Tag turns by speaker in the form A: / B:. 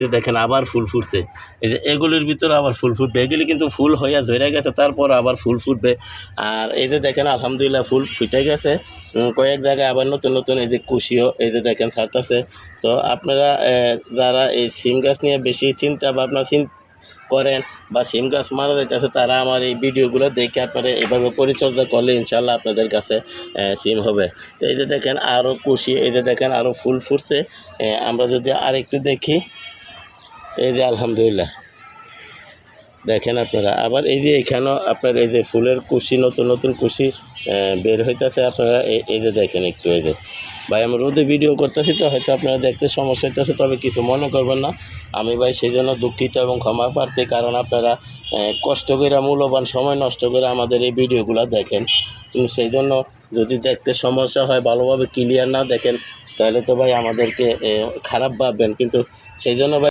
A: দেখেন আবার ফুল ফুটছে। এই যে এগুলির ভিতরে আবার ফুল ফুটবে, এগুলি কিন্তু ফুল হইয়া ঝরে গেছে, তারপর আবার ফুল ফুটবে। আর এই যে দেখেন আলহামদুলিল্লাহ ফুল ফুটে গেছে, কয়েক জায়গায় আবার নতুন নতুন এই যে কুশিও এই যে দেখেন ছাড়তেছে। তো আপনারা যারা এই সিম গাছ নিয়ে বেশি চিন্তা ভাবনা করেন বা সিম গাছ মারা যাইতেছে, তারা আমার এই ভিডিওগুলো দেখে আপনারা এভাবে পরিচর্যা করলে ইনশাল্লাহ আপনাদের কাছে সিম হবে। তো এই যে দেখেন আরও কুশি, এই যে দেখেন আরও ফুল ফুটছে। আমরা যদি আরেকটু দেখি, এই যে আলহামদুলিল্লাহ দেখেন আপনারা আবার এই যে এখানেও আপনার এই যে ফুলের কুশি, নতুন নতুন কুশি বের হইতেছে। আপনারা এই যে দেখেন একটু, এই যে ভাই আমি রোদে ভিডিও করতেছি তো হয়তো আপনারা দেখতে সমস্যা হইতেছে, তবে কিছু মনে করবেন না। আমি ভাই সেই জন্য দুঃখিত এবং ক্ষমা প্রার্থী, কারণ আপনারা কষ্ট করে মূল্যবান সময় নষ্ট করে আমাদের এই ভিডিওগুলো দেখেন। কিন্তু সেই জন্য যদি দেখতে সমস্যা হয়, ভালোভাবে ক্লিয়ার না দেখেন, তাহলে তো ভাই আমাদেরকে খারাপ ভাববেন। কিন্তু সেই জন্য ভাই